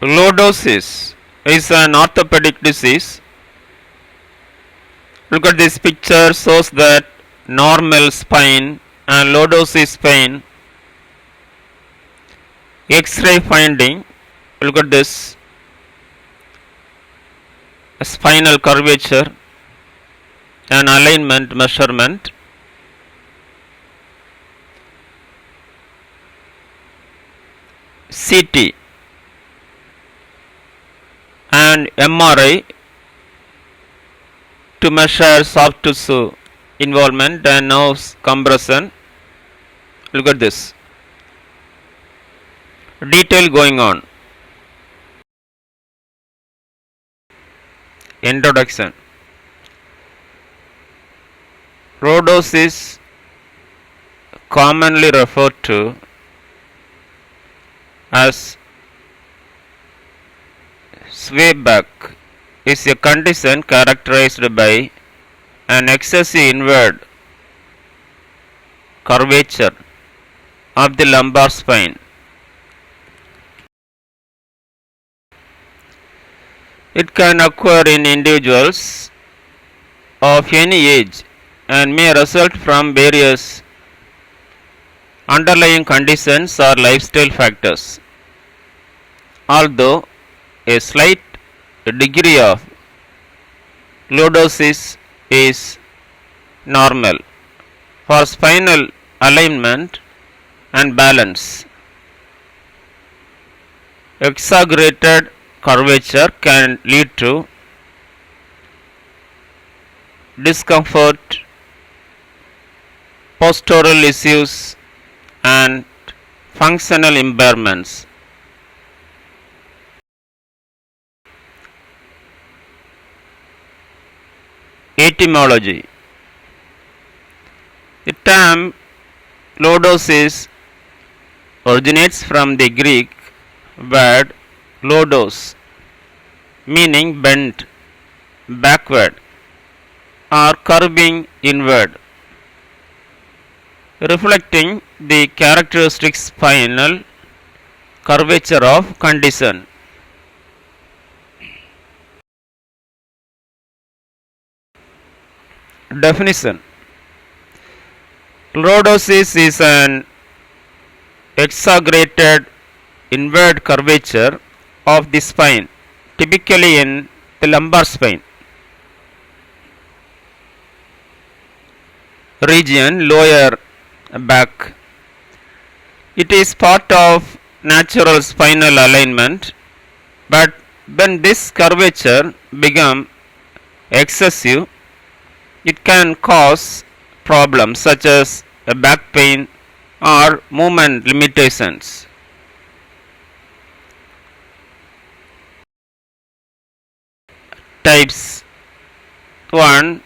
Lordosis is an orthopedic disease. Look at this picture, shows that normal spine and lordosis spine. X-ray finding. Look at this. A spinal curvature and alignment measurement. CT and MRI to measure soft tissue involvement and nerves compression. Look at this. Detail going on. Introduction. Lordosis, commonly referred to as swayback, is a condition characterized by an excessive inward curvature of the lumbar spine. It can occur in individuals of any age and may result from various underlying conditions or lifestyle factors. Although a slight degree of lordosis is normal for spinal alignment and balance, exaggerated curvature can lead to discomfort, postural issues, and functional impairments. Etymology. The term lordosis originates from the Greek word lordos, meaning bent, backward, or curving inward, reflecting the characteristic spinal curvature of condition. Definition. Lordosis is an exaggerated inward curvature of the spine, typically in the lumbar spine region, lower back. It is part of natural spinal alignment, but when this curvature becomes excessive, it can cause problems such as back pain or movement limitations. Types. 1.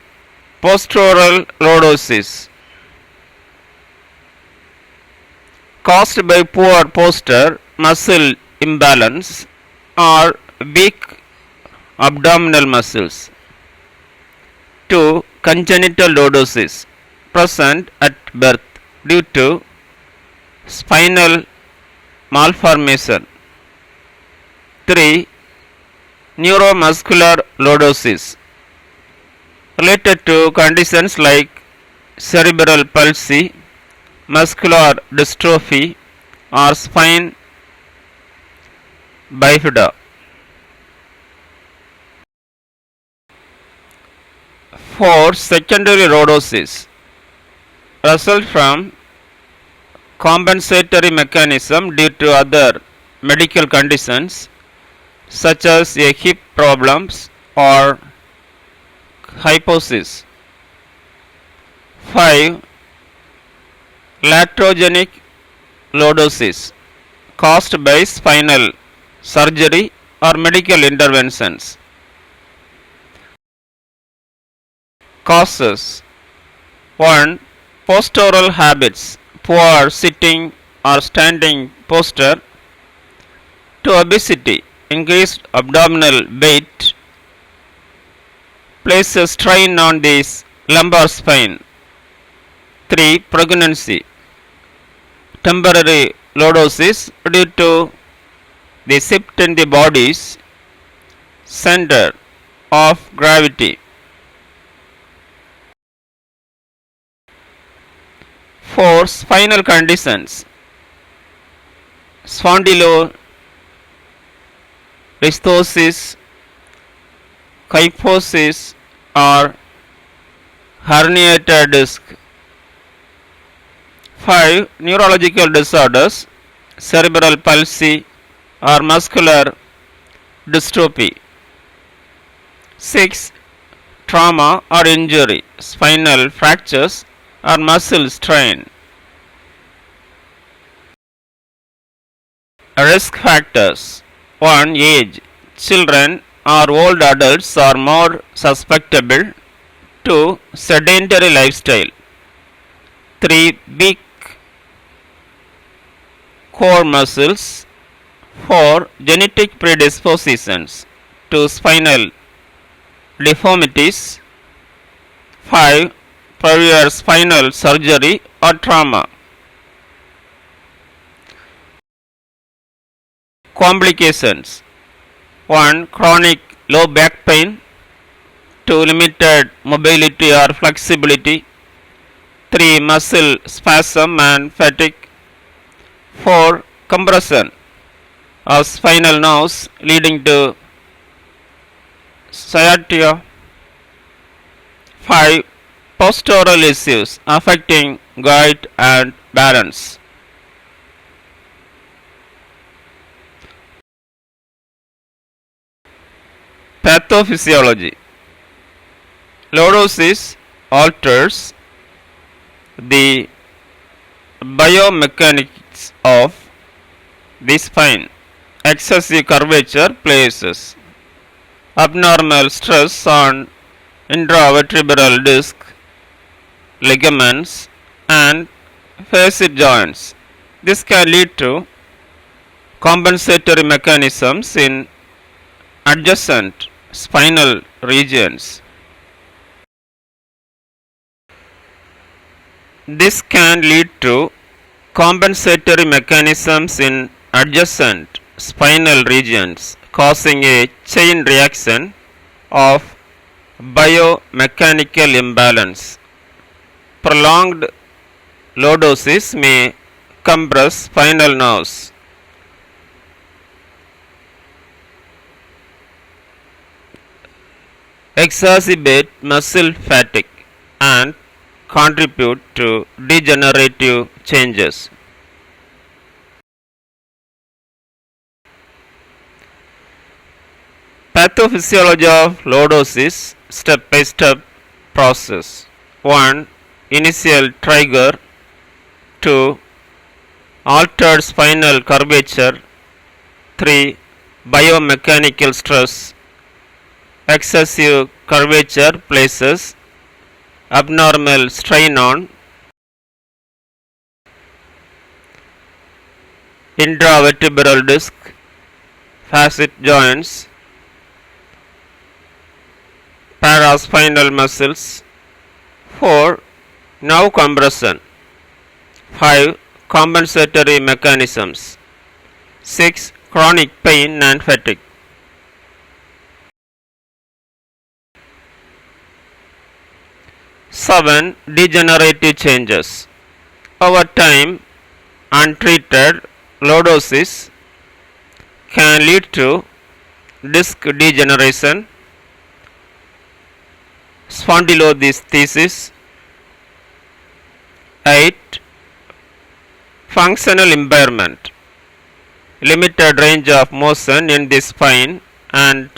Postural lordosis, caused by poor posture, muscle imbalance, or weak abdominal muscles. 2. Congenital lordosis, present at birth due to spinal malformation. 3. Neuromuscular lordosis, related to conditions like cerebral palsy, muscular dystrophy, or spine bifida. 4. Secondary lordosis, result from compensatory mechanism due to other medical conditions such as a hip problems or hyposis. 5. Iatrogenic lordosis, caused by spinal surgery or medical interventions. Causes. 1. Postural habits, poor sitting or standing posture. 2. Obesity, increased abdominal weight, places strain on the lumbar spine. 3. Pregnancy, temporary lordosis due to the shift in the body's center of gravity. For spinal conditions, spondylolisthesis, kyphosis or herniated disc. 5. Neurological disorders, cerebral palsy or muscular dystrophy. 6. Trauma or injury, spinal fractures or muscle strain. Risk factors. 1. Age. Children or old adults are more susceptible to sedentary lifestyle. 3. Weak core muscles. 4. Genetic predispositions to spinal deformities. 5. Prior spinal surgery or trauma. Complications. 1. Chronic low back pain. 2. Limited mobility or flexibility. 3. Muscle spasm and fatigue. 4. Compression of spinal nerves leading to sciatica. 5. Postural issues affecting gait and balance. Pathophysiology. Lordosis alters the biomechanics of the spine. Excessive curvature places abnormal stress on intravertebral disc, ligaments and facet joints. This can lead to compensatory mechanisms in adjacent spinal regions. This can lead to compensatory mechanisms in adjacent spinal regions, causing a chain reaction of biomechanical imbalance. Prolonged lordosis may compress spinal nerves. Exacerbate muscle fatigue and contribute to degenerative changes. Pathophysiology of lordosis step by step process. 1. Initial trigger. 2. Altered spinal curvature. 3. Biomechanical stress. Excessive curvature places abnormal strain on intravertebral disc, facet joints, paraspinal muscles. 4. Nerve compression. 5. Compensatory mechanisms. 6. Chronic pain and fatigue. Seven. Degenerative changes. Over time, untreated lordosis can lead to disc degeneration, spondylolisthesis. 8. Functional impairment. Limited range of motion in the spine and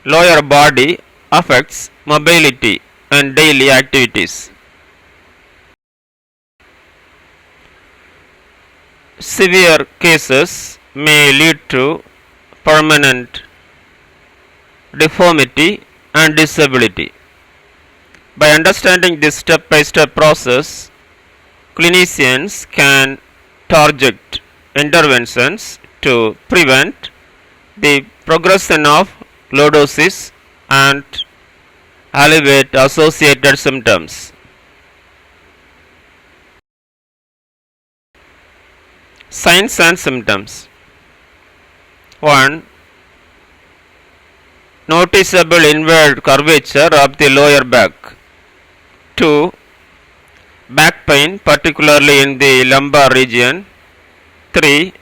lower body affects mobility and daily activities. Severe cases may lead to permanent deformity and disability. By understanding this step-by-step process, clinicians can target interventions to prevent the progression of lordosis and alleviate associated symptoms. Signs and symptoms. 1. Noticeable inward curvature of the lower back. 2. Back pain, particularly in the lumbar region. 3.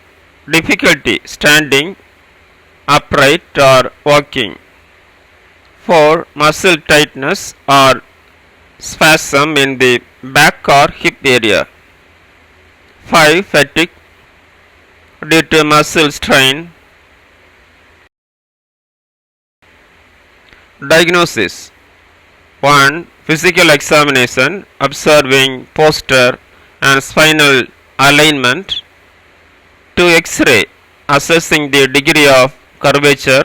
Difficulty standing upright or walking. 4. Muscle tightness or spasm in the back or hip area. 5. Fatigue due to muscle strain. Diagnosis. 1. Physical examination observing posture and spinal alignment. 2. X-ray assessing the degree of curvature.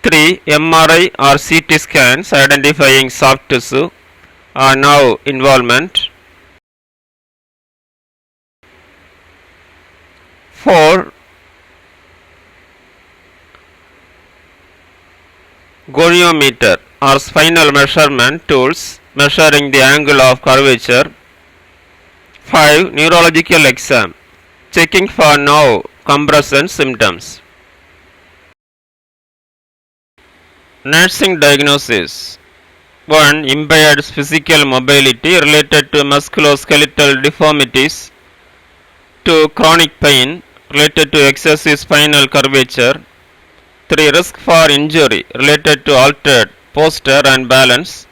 3. MRI or CT scans identifying soft tissue or nerve involvement. 4. Goniometer or spinal measurement tools measuring the angle of curvature. 5. Neurological exam checking for nerve compression symptoms. Nursing diagnosis. 1. Impaired physical mobility related to musculoskeletal deformities. 2. Chronic pain related to excessive spinal curvature. 3. Risk for injury related to altered posture and balance.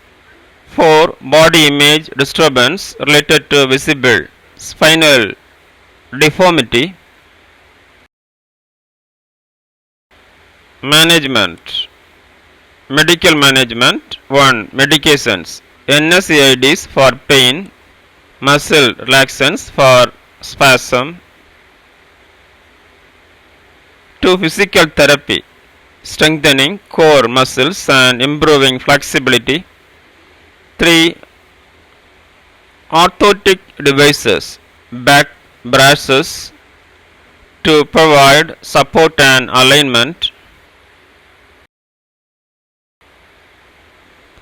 4. Body image disturbance related to visible spinal deformity. Management. Medical management. 1. Medications. NSAIDs for pain, muscle relaxants for spasm. 2. Physical therapy strengthening core muscles and improving flexibility. 3. Orthotic devices, back braces to provide support and alignment.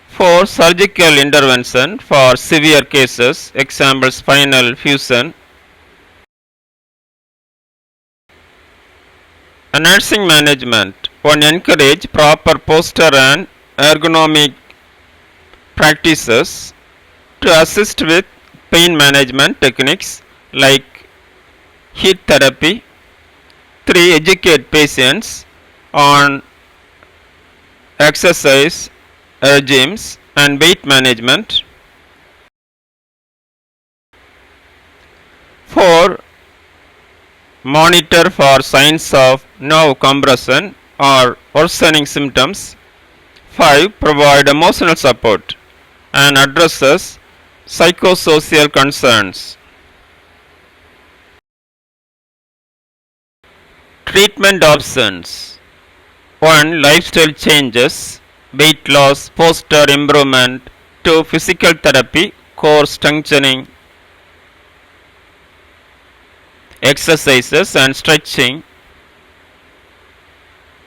4. Surgical intervention for severe cases, example spinal fusion. Nursing management. 1. Encourage proper posture and ergonomic practices to assist with pain management techniques like heat therapy. 3. Educate patients on exercise regimes and weight management. 4. Monitor for signs of nerve compression or worsening symptoms. 5. Provide emotional support and addresses psychosocial concerns. Treatment options. 1. Lifestyle changes, weight loss, posture improvement. 2. Physical therapy, core strengthening, exercises and stretching.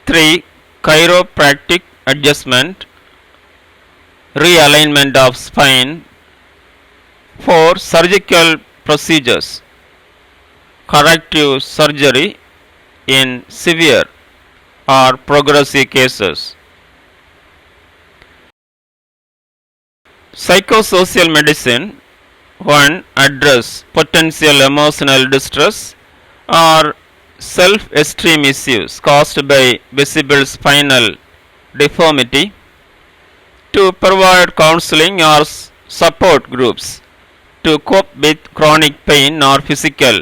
3. Chiropractic adjustment, realignment of spine. 4. Surgical procedures, corrective surgery in severe or progressive cases. Psychosocial medicine. 1. Address potential emotional distress or self-esteem issues caused by visible spinal deformity. 2. Provide counseling or support groups to cope with chronic pain or physical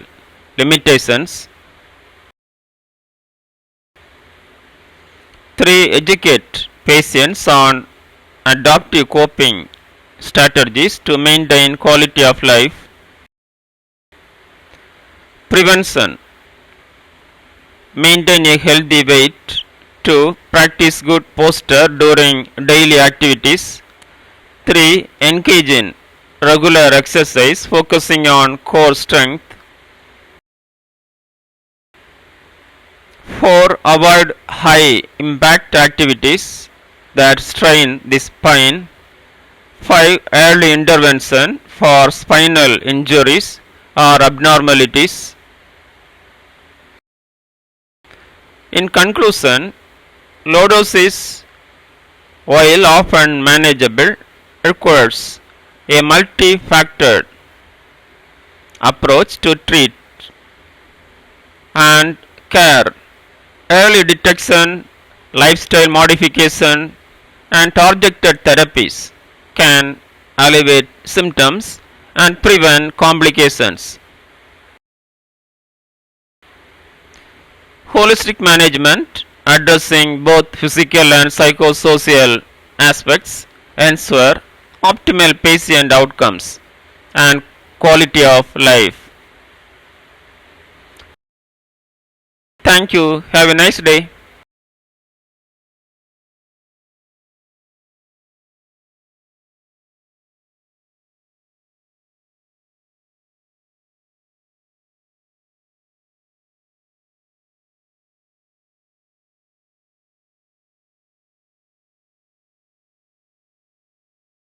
limitations. 3. Educate patients on adaptive coping strategies to maintain quality of life. Prevention. Maintain a healthy weight. 2. Practice good posture during daily activities. 3. Engage in regular exercise focusing on core strength. 4. Avoid high impact activities that strain the spine. 5. Early intervention for spinal injuries or abnormalities. In conclusion, lordosis, while often manageable, requires a multi-factored approach to treat and care. Early detection, lifestyle modification, and targeted therapies can alleviate symptoms and prevent complications. Holistic management, addressing both physical and psychosocial aspects, ensure optimal patient outcomes and quality of life. Thank you. Have a nice day.